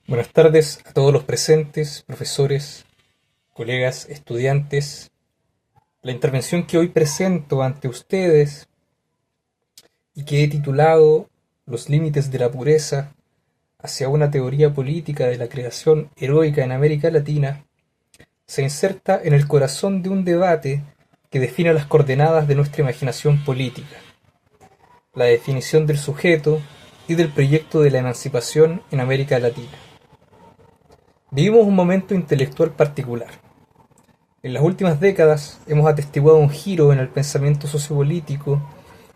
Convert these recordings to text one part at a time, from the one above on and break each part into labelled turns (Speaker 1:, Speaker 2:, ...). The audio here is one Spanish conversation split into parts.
Speaker 1: Buenas tardes a todos los presentes, profesores, colegas, estudiantes. La intervención que hoy presento ante ustedes y que he titulado Los límites de la pureza hacia una teoría política de la creación heroica en América Latina, se inserta en el corazón de un debate que define las coordenadas de nuestra imaginación política, la definición del sujeto y del proyecto de la emancipación en América Latina. Vivimos un momento intelectual particular. En las últimas décadas hemos atestiguado un giro en el pensamiento sociopolítico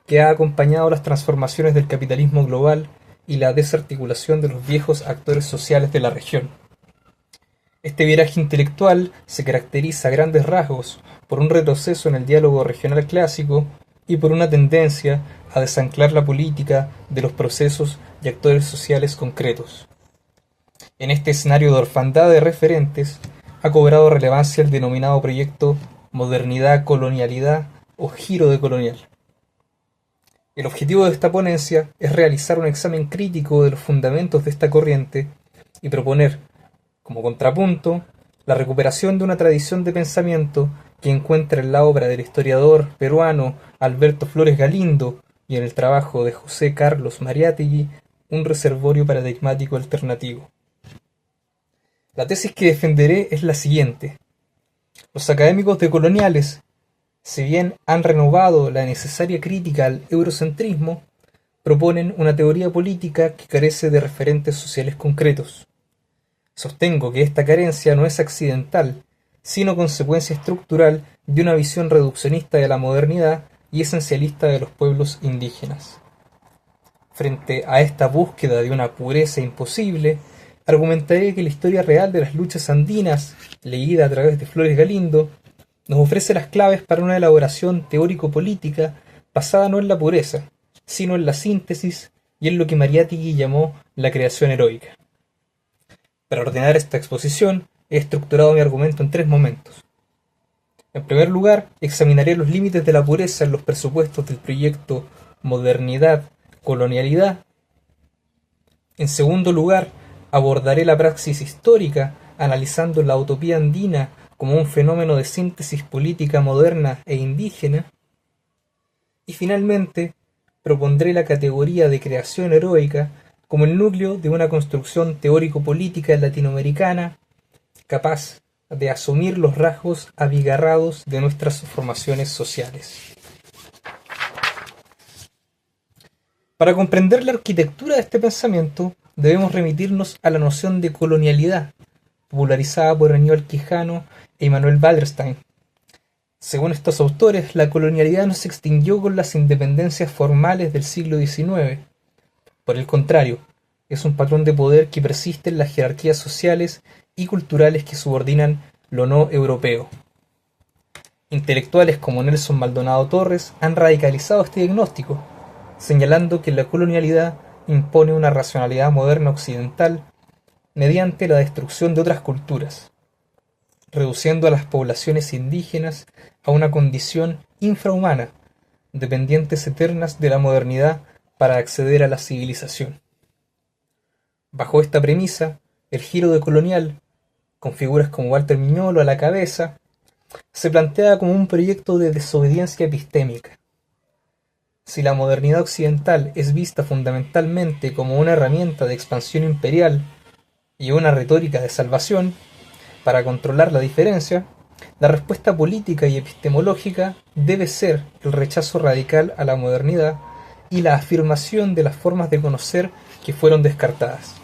Speaker 1: que ha acompañado las transformaciones del capitalismo global y la desarticulación de los viejos actores sociales de la región. Este viraje intelectual se caracteriza a grandes rasgos por un retroceso en el diálogo regional clásico y por una tendencia a desanclar la política de los procesos y actores sociales concretos. En este escenario de orfandad de referentes, ha cobrado relevancia el denominado proyecto Modernidad-Colonialidad o Giro decolonial. El objetivo de esta ponencia es realizar un examen crítico de los fundamentos de esta corriente y proponer, como contrapunto, la recuperación de una tradición de pensamiento que encuentra en la obra del historiador peruano Alberto Flores Galindo y en el trabajo de José Carlos Mariátegui un reservorio paradigmático alternativo. La tesis que defenderé es la siguiente. Los académicos decoloniales, si bien han renovado la necesaria crítica al eurocentrismo, proponen una teoría política que carece de referentes sociales concretos. Sostengo que esta carencia no es accidental, sino consecuencia estructural de una visión reduccionista de la modernidad y esencialista de los pueblos indígenas. Frente a esta búsqueda de una pureza imposible, argumentaré que la historia real de las luchas andinas, leída a través de Flores Galindo, nos ofrece las claves para una elaboración teórico-política basada no en la pureza, sino en la síntesis y en lo que Mariátegui llamó la creación heroica. Para ordenar esta exposición, he estructurado mi argumento en tres momentos. En primer lugar, examinaré los límites de la pureza en los presupuestos del proyecto Modernidad-Colonialidad. En segundo lugar, abordaré la praxis histórica analizando la utopía andina como un fenómeno de síntesis política moderna e indígena. Y finalmente, propondré la categoría de creación heroica como el núcleo de una construcción teórico-política latinoamericana capaz de asumir los rasgos abigarrados de nuestras formaciones sociales. Para comprender la arquitectura de este pensamiento, debemos remitirnos a la noción de colonialidad, popularizada por Aníbal Quijano e Immanuel Wallerstein. Según estos autores, la colonialidad no se extinguió con las independencias formales del siglo XIX. Por el contrario, es un patrón de poder que persiste en las jerarquías sociales y culturales que subordinan lo no europeo. Intelectuales como Nelson Maldonado Torres han radicalizado este diagnóstico, señalando que la colonialidad impone una racionalidad moderna occidental mediante la destrucción de otras culturas, reduciendo a las poblaciones indígenas a una condición infrahumana, dependientes eternas de la modernidad para acceder a la civilización. Bajo esta premisa, el giro decolonial, con figuras como Walter Miñolo a la cabeza, se plantea como un proyecto de desobediencia epistémica. Si la modernidad occidental es vista fundamentalmente como una herramienta de expansión imperial y una retórica de salvación, para controlar la diferencia, la respuesta política y epistemológica debe ser el rechazo radical a la modernidad y la afirmación de las formas de conocer que fueron descartadas.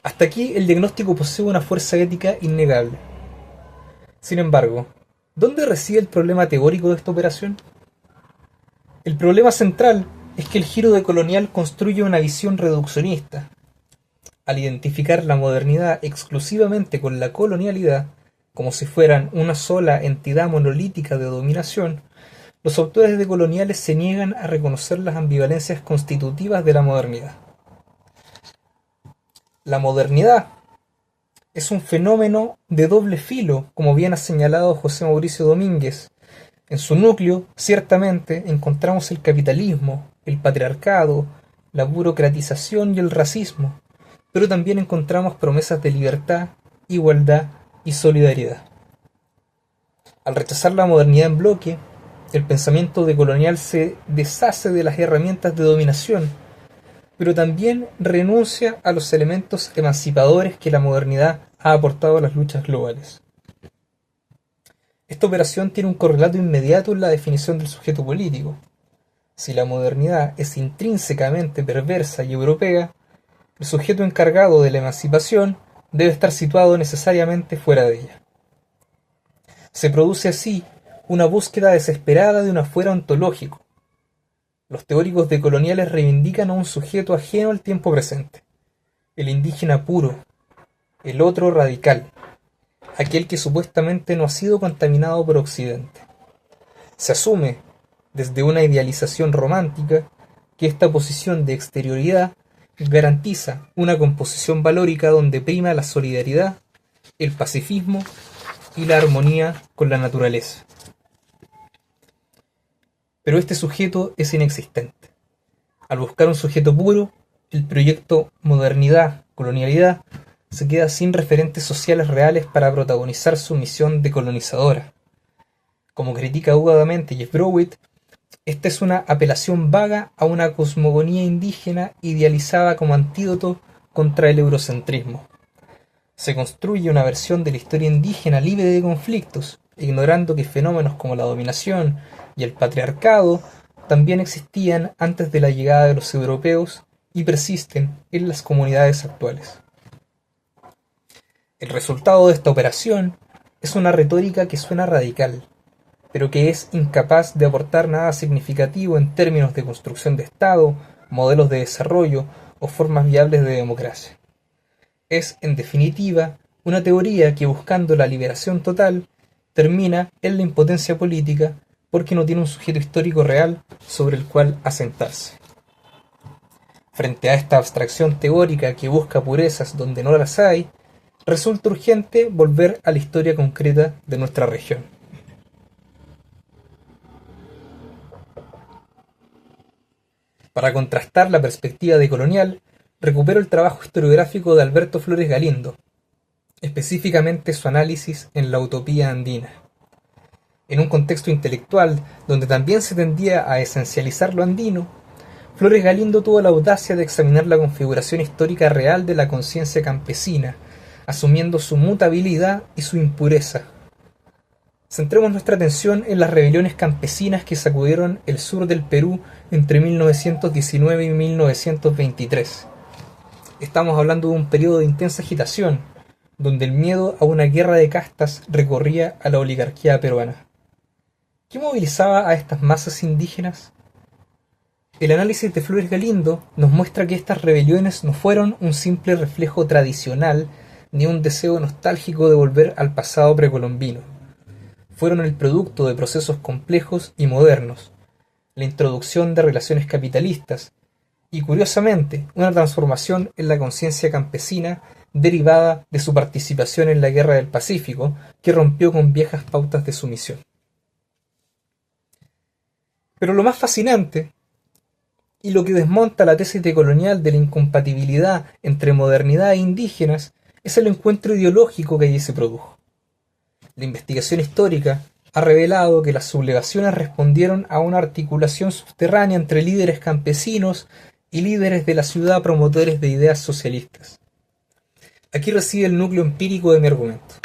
Speaker 1: Hasta aquí el diagnóstico posee una fuerza ética innegable. Sin embargo, ¿dónde reside el problema teórico de esta operación? El problema central es que el giro decolonial construye una visión reduccionista. Al identificar la modernidad exclusivamente con la colonialidad, como si fueran una sola entidad monolítica de dominación, los autores decoloniales se niegan a reconocer las ambivalencias constitutivas de la modernidad. La modernidad es un fenómeno de doble filo, como bien ha señalado José Mauricio Domínguez. En su núcleo, ciertamente, encontramos el capitalismo, el patriarcado, la burocratización y el racismo, pero también encontramos promesas de libertad, igualdad y solidaridad. Al rechazar la modernidad en bloque, el pensamiento decolonial se deshace de las herramientas de dominación, pero también renuncia a los elementos emancipadores que la modernidad ha aportado a las luchas globales. Esta operación tiene un correlato inmediato en la definición del sujeto político. Si la modernidad es intrínsecamente perversa y europea, el sujeto encargado de la emancipación debe estar situado necesariamente fuera de ella. Se produce así una búsqueda desesperada de un afuera ontológico. Los teóricos decoloniales reivindican a un sujeto ajeno al tiempo presente, el indígena puro, el otro radical, aquel que supuestamente no ha sido contaminado por Occidente. Se asume, desde una idealización romántica, que esta posición de exterioridad garantiza una composición valórica donde prima la solidaridad, el pacifismo y la armonía con la naturaleza. Pero este sujeto es inexistente. Al buscar un sujeto puro, el proyecto modernidad-colonialidad se queda sin referentes sociales reales para protagonizar su misión decolonizadora. Como critica agudamente Jeff Browett, esta es una apelación vaga a una cosmogonía indígena idealizada como antídoto contra el eurocentrismo. Se construye una versión de la historia indígena libre de conflictos, ignorando que fenómenos como la dominación y el patriarcado también existían antes de la llegada de los europeos y persisten en las comunidades actuales. El resultado de esta operación es una retórica que suena radical, pero que es incapaz de aportar nada significativo en términos de construcción de Estado, modelos de desarrollo o formas viables de democracia. Es, en definitiva, una teoría que, buscando la liberación total, termina en la impotencia política porque no tiene un sujeto histórico real sobre el cual asentarse. Frente a esta abstracción teórica que busca purezas donde no las hay, resulta urgente volver a la historia concreta de nuestra región. Para contrastar la perspectiva decolonial, recupero el trabajo historiográfico de Alberto Flores Galindo, específicamente su análisis en la utopía andina. En un contexto intelectual donde también se tendía a esencializar lo andino, Flores Galindo tuvo la audacia de examinar la configuración histórica real de la conciencia campesina, asumiendo su mutabilidad y su impureza. Centremos nuestra atención en las rebeliones campesinas que sacudieron el sur del Perú entre 1919 y 1923. Estamos hablando de un periodo de intensa agitación, donde el miedo a una guerra de castas recorría a la oligarquía peruana. ¿Qué movilizaba a estas masas indígenas? El análisis de Flores Galindo nos muestra que estas rebeliones no fueron un simple reflejo tradicional ni un deseo nostálgico de volver al pasado precolombino. Fueron el producto de procesos complejos y modernos, la introducción de relaciones capitalistas y, curiosamente, una transformación en la conciencia campesina derivada de su participación en la Guerra del Pacífico, que rompió con viejas pautas de sumisión. Pero lo más fascinante, y lo que desmonta la tesis decolonial de la incompatibilidad entre modernidad e indígenas, es el encuentro ideológico que allí se produjo. La investigación histórica ha revelado que las sublevaciones respondieron a una articulación subterránea entre líderes campesinos y líderes de la ciudad promotores de ideas socialistas. Aquí reside el núcleo empírico de mi argumento.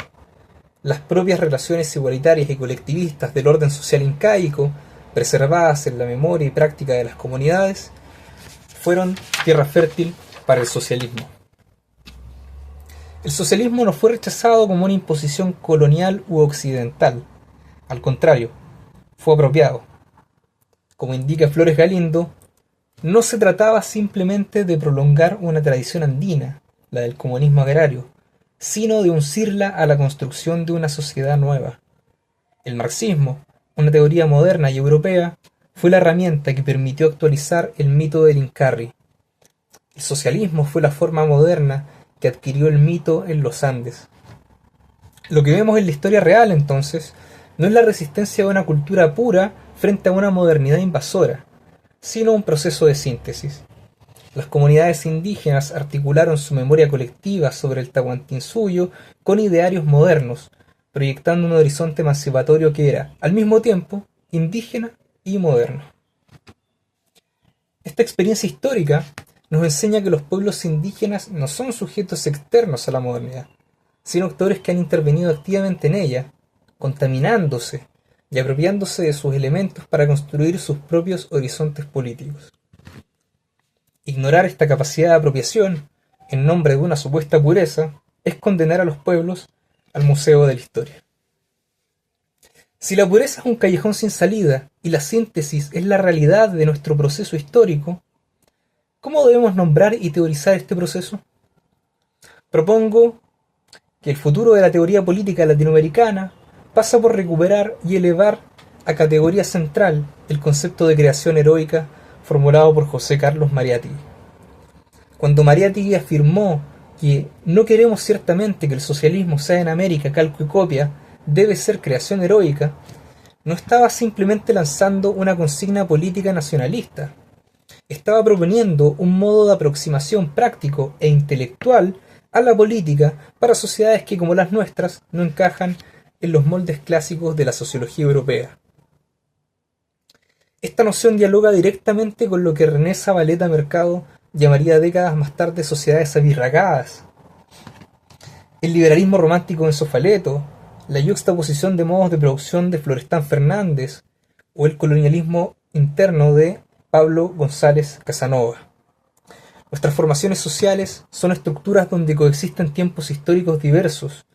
Speaker 1: Las propias relaciones igualitarias y colectivistas del orden social incaico, preservadas en la memoria y práctica de las comunidades, fueron tierra fértil para el socialismo. El socialismo no fue rechazado como una imposición colonial u occidental. Al contrario, fue apropiado. Como indica Flores Galindo, no se trataba simplemente de prolongar una tradición andina, la del comunismo agrario, sino de uncirla a la construcción de una sociedad nueva. El marxismo, una teoría moderna y europea, fue la herramienta que permitió actualizar el mito del Incarri. El socialismo fue la forma moderna que adquirió el mito en los Andes. Lo que vemos en la historia real, entonces, no es la resistencia de una cultura pura frente a una modernidad invasora, sino un proceso de síntesis. Las comunidades indígenas articularon su memoria colectiva sobre el Tahuantinsuyo con idearios modernos, proyectando un horizonte emancipatorio que era, al mismo tiempo, indígena y moderno. Esta experiencia histórica nos enseña que los pueblos indígenas no son sujetos externos a la modernidad, sino actores que han intervenido activamente en ella, contaminándose y apropiándose de sus elementos para construir sus propios horizontes políticos. Ignorar esta capacidad de apropiación, en nombre de una supuesta pureza, es condenar a los pueblos al museo de la historia. Si la pureza es un callejón sin salida y la síntesis es la realidad de nuestro proceso histórico, ¿cómo debemos nombrar y teorizar este proceso? Propongo que el futuro de la teoría política latinoamericana pasa por recuperar y elevar a categoría central el concepto de creación heroica formulado por José Carlos Mariátegui. Cuando Mariátegui afirmó que no queremos ciertamente que el socialismo sea en América calco y copia, debe ser creación heroica, no estaba simplemente lanzando una consigna política nacionalista, estaba proponiendo un modo de aproximación práctico e intelectual a la política para sociedades que, como las nuestras, no encajan en los moldes clásicos de la sociología europea. Esta noción dialoga directamente con lo que René Zavaleta Mercado llamaría décadas más tarde sociedades abirragadas. El liberalismo romántico de Sofaleto, la yuxtaposición de modos de producción de Florestan Fernández o el colonialismo interno de Pablo González Casanova. Nuestras formaciones sociales son estructuras donde coexisten tiempos históricos diversos,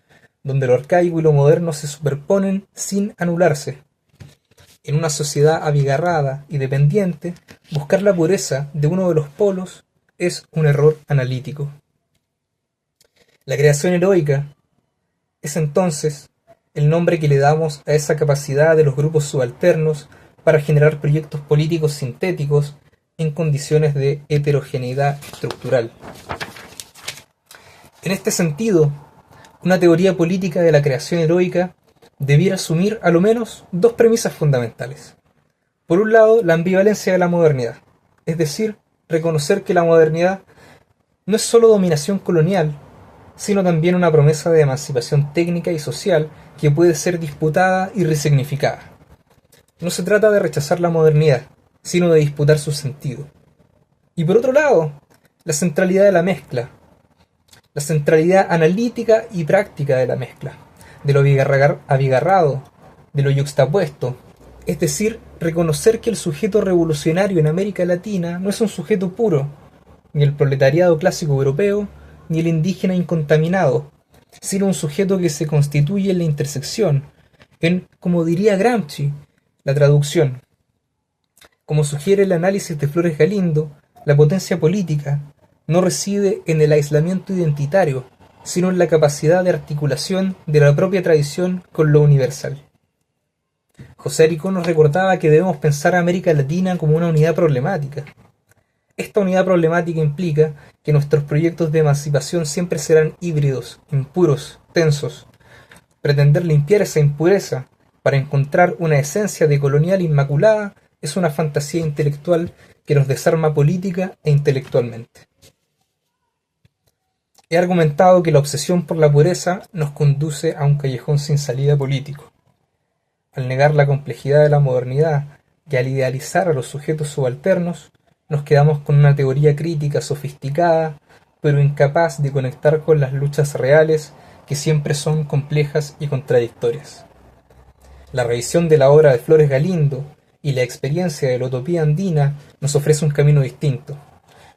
Speaker 1: donde lo arcaico y lo moderno se superponen sin anularse. En una sociedad abigarrada y dependiente, buscar la pureza de uno de los polos es un error analítico. La creación heroica es entonces el nombre que le damos a esa capacidad de los grupos subalternos para generar proyectos políticos sintéticos en condiciones de heterogeneidad estructural. En este sentido, una teoría política de la creación heroica debiera asumir a lo menos dos premisas fundamentales. Por un lado, la ambivalencia de la modernidad, es decir, reconocer que la modernidad no es solo dominación colonial, sino también una promesa de emancipación técnica y social que puede ser disputada y resignificada. No se trata de rechazar la modernidad, sino de disputar su sentido. Y por otro lado, la centralidad de la mezcla, la centralidad analítica y práctica de la mezcla, de lo abigarrado, de lo yuxtapuesto, es decir, reconocer que el sujeto revolucionario en América Latina no es un sujeto puro, ni el proletariado clásico europeo, ni el indígena incontaminado, sino un sujeto que se constituye en la intersección, en, como diría Gramsci, la traducción. Como sugiere el análisis de Flores Galindo, la potencia política no reside en el aislamiento identitario, sino en la capacidad de articulación de la propia tradición con lo universal. José Aricó nos recordaba que debemos pensar a América Latina como una unidad problemática. Esta unidad problemática implica que nuestros proyectos de emancipación siempre serán híbridos, impuros, tensos. Pretender limpiar esa impureza para encontrar una esencia de colonial inmaculada es una fantasía intelectual que nos desarma política e intelectualmente. He argumentado que la obsesión por la pureza nos conduce a un callejón sin salida político. Al negar la complejidad de la modernidad y al idealizar a los sujetos subalternos, nos quedamos con una teoría crítica sofisticada, pero incapaz de conectar con las luchas reales que siempre son complejas y contradictorias. La revisión de la obra de Flores Galindo y la experiencia de la utopía andina nos ofrece un camino distinto.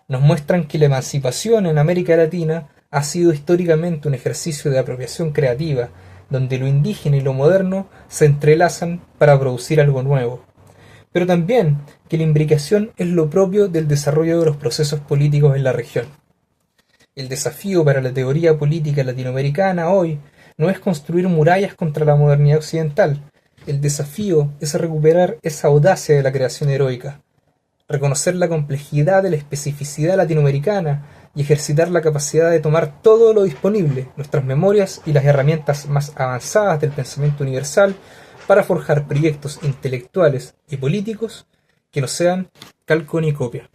Speaker 1: Nos muestran que la emancipación en América Latina ha sido históricamente un ejercicio de apropiación creativa, donde lo indígena y lo moderno se entrelazan para producir algo nuevo. Pero también que la imbricación es lo propio del desarrollo de los procesos políticos en la región. El desafío para la teoría política latinoamericana hoy no es construir murallas contra la modernidad occidental. El desafío es recuperar esa audacia de la creación heroica, reconocer la complejidad de la especificidad latinoamericana y ejercitar la capacidad de tomar todo lo disponible, nuestras memorias y las herramientas más avanzadas del pensamiento universal, para forjar proyectos intelectuales y políticos que no sean calco ni copia.